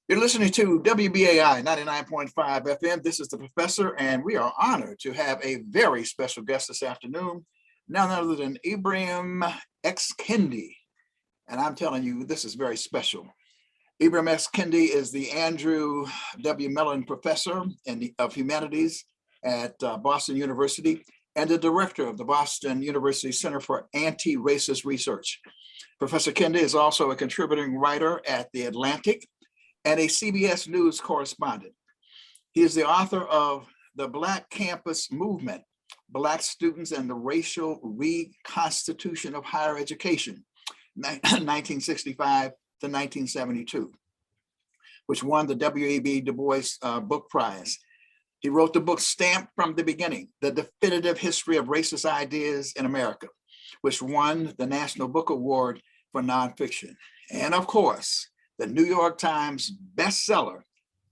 You're listening to WBAI 99.5 FM. This is the professor, and we are honored to have a very special guest this afternoon, none other than Ibram X Kendi. And I'm telling you, this is very special. Ibram X Kendi is the Andrew W. Mellon Professor of Humanities at Boston University and the director of the Boston University Center for Anti-Racist Research. Professor Kendi is also a contributing writer at The Atlantic and a CBS News correspondent. He is the author of The Black Campus Movement, Black Students and the Racial Reconstitution of Higher Education, 1965 to 1972, which won the W.E.B. Du Bois Book Prize. He wrote the book Stamped from the Beginning, The Definitive History of Racist Ideas in America, which won the National Book Award for Nonfiction. And of course, the New York Times bestseller,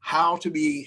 How to Be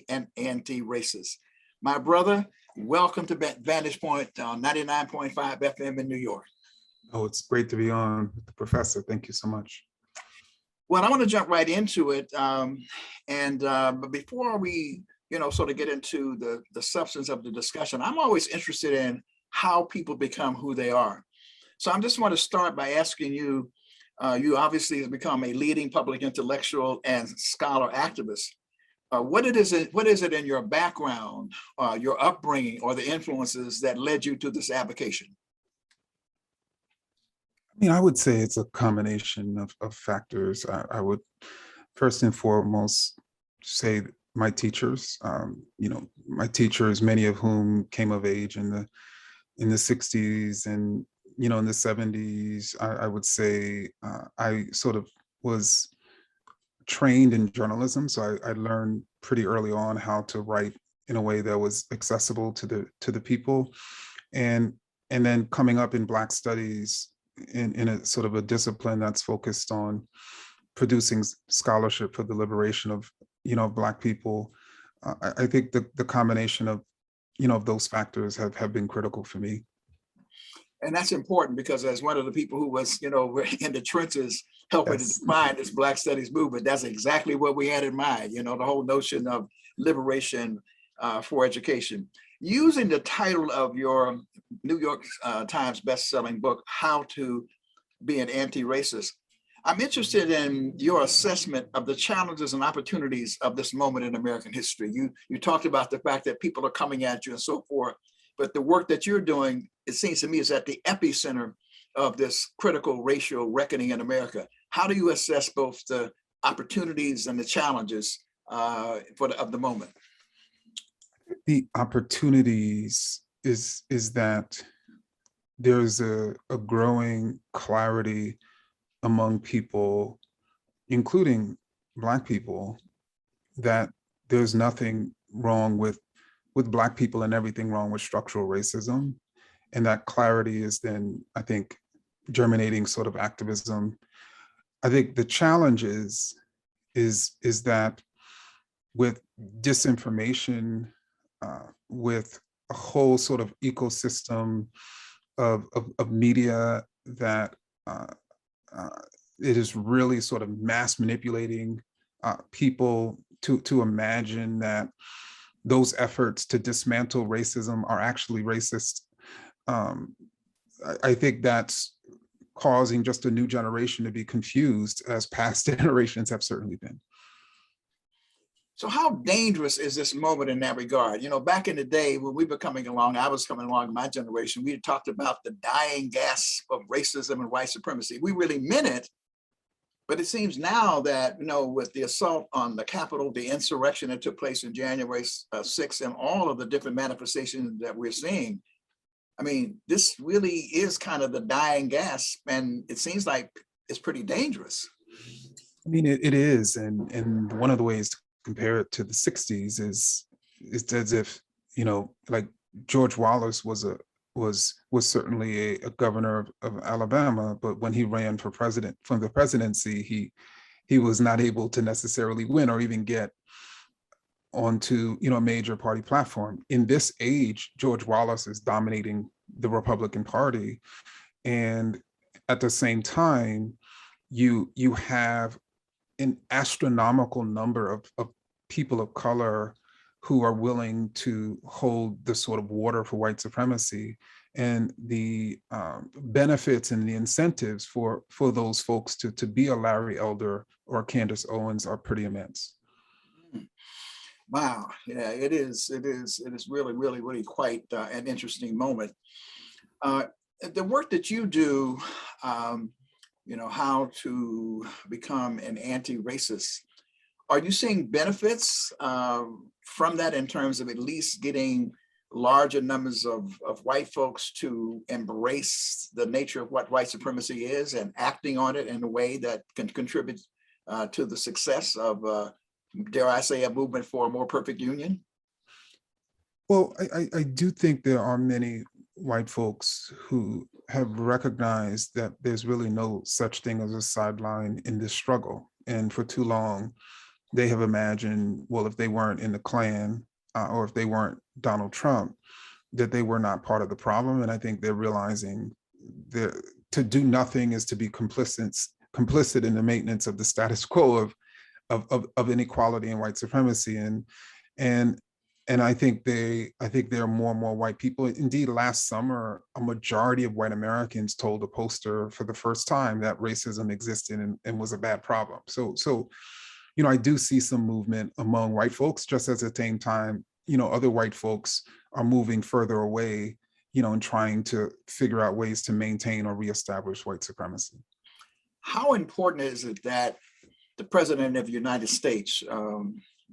an Anti-Racist. My brother, welcome to Vantage Point on 99.5 FM in New York. Oh, it's great to be on with the professor. Thank you so much. Well, I want to jump right into it. But before we, sort of get into the substance of the discussion, I'm always interested in how people become who they are. So I just want to start by asking you, you obviously have become a leading public intellectual and scholar activist. What is it in your background, your upbringing, or the influences that led you to this avocation? I would say it's a combination of factors. I would first and foremost say my teachers. My teachers, many of whom came of age in the 60s and in the 70s. I would say I sort of was trained in journalism, so I learned pretty early on how to write in a way that was accessible to the people, and then coming up in Black studies in a sort of a discipline that's focused on producing scholarship for the liberation of Black people. I think the combination of those factors have been critical for me. And that's important because as one of the people who was, in the trenches helping to define this Black Studies movement, that's exactly what we had in mind, the whole notion of liberation for education. Using the title of your New York Times best-selling book, How to Be an Anti-Racist, I'm interested in your assessment of the challenges and opportunities of this moment in American history. You talked about the fact that people are coming at you and so forth, but the work that you're doing, it seems to me, is at the epicenter of this critical racial reckoning in America. How do you assess both the opportunities and the challenges of the moment? The opportunities is that there's a growing clarity among people, including Black people, that there's nothing wrong with Black people and everything wrong with structural racism. And that clarity is then, I think, germinating sort of activism. I think the challenge is that with disinformation, with a whole sort of ecosystem of media that it is really sort of mass manipulating people to imagine that those efforts to dismantle racism are actually racist. I think that's causing just a new generation to be confused, as past generations have certainly been. So how dangerous is this moment in that regard? Back in the day when we were coming along, I was coming along in my generation, we talked about the dying gasp of racism and white supremacy. We really meant it, but it seems now that, with the assault on the Capitol, the insurrection that took place in January 6th, and all of the different manifestations that we're seeing, this really is kind of the dying gasp, and it seems like it's pretty dangerous. It is, and one of the ways to compare it to the 60s is as if, like George Wallace was certainly a governor of Alabama, but when he ran for the presidency, he was not able to necessarily win or even get onto a major party platform. In this age, George Wallace is dominating the Republican Party, and at the same time, you have an astronomical number of people of color who are willing to hold the sort of water for white supremacy, and the benefits and the incentives for those folks to be a Larry Elder or Candace Owens are pretty immense. Wow, yeah, it is really, really, really quite an interesting moment. The work that you do, how to become an anti-racist, are you seeing benefits from that in terms of at least getting larger numbers of white folks to embrace the nature of what white supremacy is and acting on it in a way that can contribute to the success of, dare I say, a movement for a more perfect union? Well, I do think there are many white folks who have recognized that there's really no such thing as a sideline in this struggle. And for too long, they have imagined, well, if they weren't in the Klan or if they weren't Donald Trump, that they were not part of the problem. And I think they're realizing that to do nothing is to be complicit in the maintenance of the status quo of inequality and white supremacy. And I think there are more and more white people. Indeed, last summer, a majority of white Americans told a pollster for the first time that racism existed and was a bad problem. So I do see some movement among white folks, just as at the same time, other white folks are moving further away, and trying to figure out ways to maintain or reestablish white supremacy. How important is it that the president of the United States,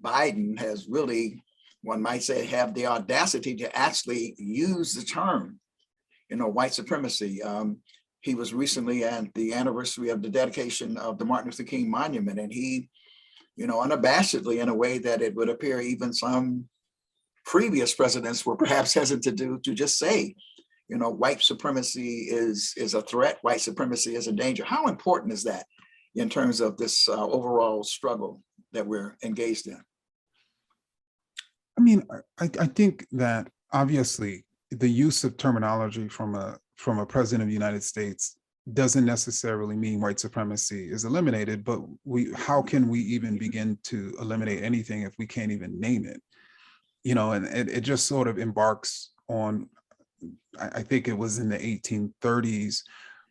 Biden, has really, one might say, have the audacity to actually use the term, white supremacy? He was recently at the anniversary of the dedication of the Martin Luther King Monument, and he, unabashedly, in a way that it would appear even some previous presidents were perhaps hesitant to just say, white supremacy is a threat, white supremacy is a danger. How important is that in terms of this overall struggle that we're engaged in? I mean, I think that obviously the use of terminology from a president of the United States doesn't necessarily mean white supremacy is eliminated, but how can we even begin to eliminate anything if we can't even name it? And it just sort of embarks on, I think it was in the 1830s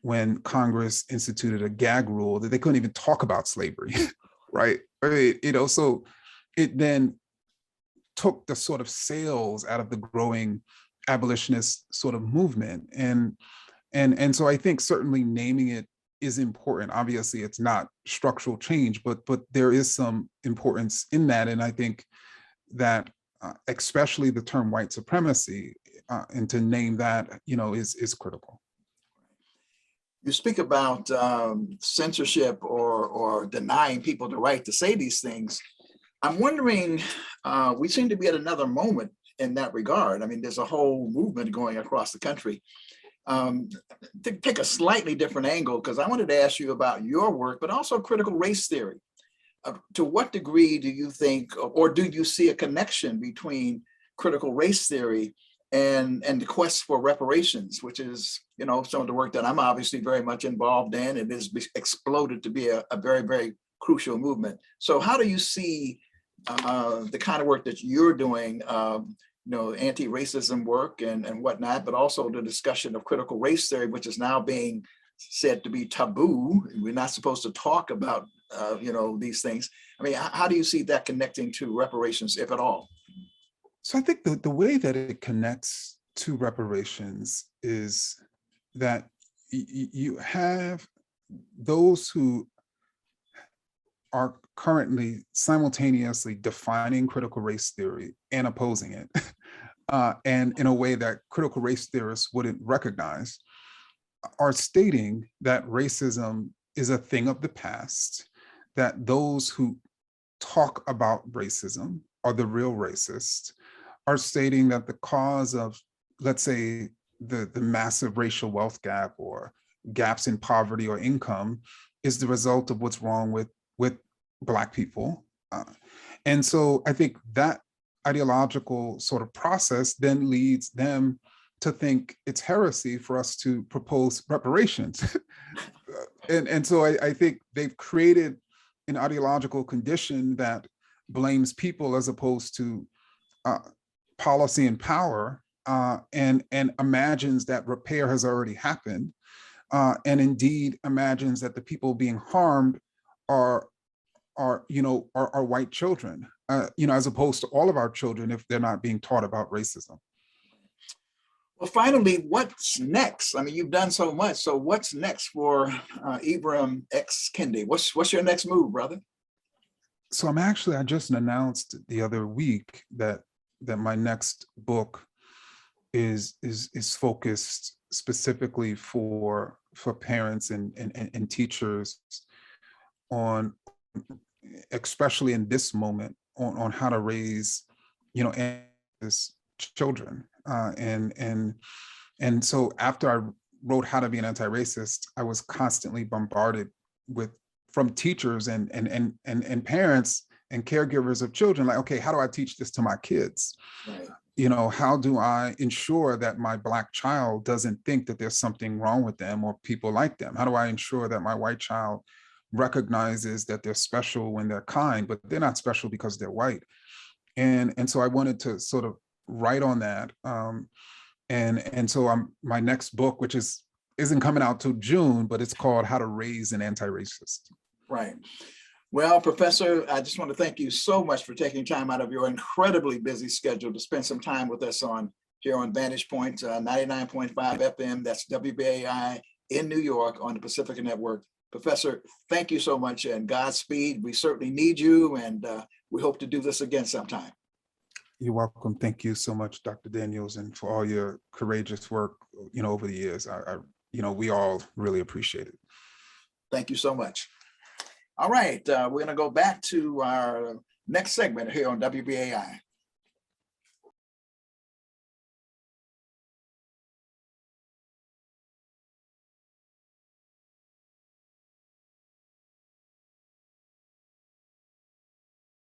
when Congress instituted a gag rule that they couldn't even talk about slavery, right? So it then took the sort of sails out of the growing abolitionist sort of movement. And so I think certainly naming it is important. Obviously, it's not structural change, but there is some importance in that. And I think that especially the term white supremacy, and to name that, is critical. You speak about censorship or denying people the right to say these things. I'm wondering, we seem to be at another moment in that regard. I mean, there's a whole movement going across the country. To take a slightly different angle, because I wanted to ask you about your work, but also critical race theory. To what degree do you think, or do you see a connection between critical race theory and the quest for reparations, which is, some of the work that I'm obviously very much involved in. It has exploded to be a very, very crucial movement. So how do you see the kind of work that you're doing, anti-racism work and whatnot, but also the discussion of critical race theory, which is now being said to be taboo. We're not supposed to talk about, these things. I mean, how do you see that connecting to reparations, if at all? So I think the way that it connects to reparations is that you have those who are currently simultaneously defining critical race theory and opposing it, and in a way that critical race theorists wouldn't recognize, are stating that racism is a thing of the past, that those who talk about racism are the real racists, are stating that the cause of, let's say, the massive racial wealth gap or gaps in poverty or income is the result of what's wrong with Black people. And so I think that ideological sort of process then leads them to think it's heresy for us to propose reparations. And so I think they've created an ideological condition that blames people as opposed to policy and power, and imagines that repair has already happened, and indeed imagines that the people being harmed are white children, as opposed to all of our children if they're not being taught about racism. Well, finally, what's next? I mean, you've done so much. So what's next for Ibram X Kendi? What's your next move, brother? So I just announced the other week that my next book is focused specifically for parents and teachers on, especially in this moment, on how to raise, children. And so after I wrote How to Be an Anti-Racist, I was constantly bombarded from teachers and parents and caregivers of children, like, okay, how do I teach this to my kids? Right. How do I ensure that my Black child doesn't think that there's something wrong with them or people like them? How do I ensure that my white child recognizes that they're special when they're kind, but they're not special because they're white? And so I wanted to sort of write on that. And so my next book, which isn't coming out till June, but it's called How to Raise an Anti-Racist. Right. Well, Professor, I just want to thank you so much for taking time out of your incredibly busy schedule to spend some time with us here on Vantage Point 99.5 FM. That's WBAI in New York on the Pacifica Network. Professor, thank you so much, and Godspeed. We certainly need you, and we hope to do this again sometime. You're welcome. Thank you so much, Dr. Daniels, and for all your courageous work, over the years. We all really appreciate it. Thank you so much. All right, we're going to go back to our next segment here on WBAI.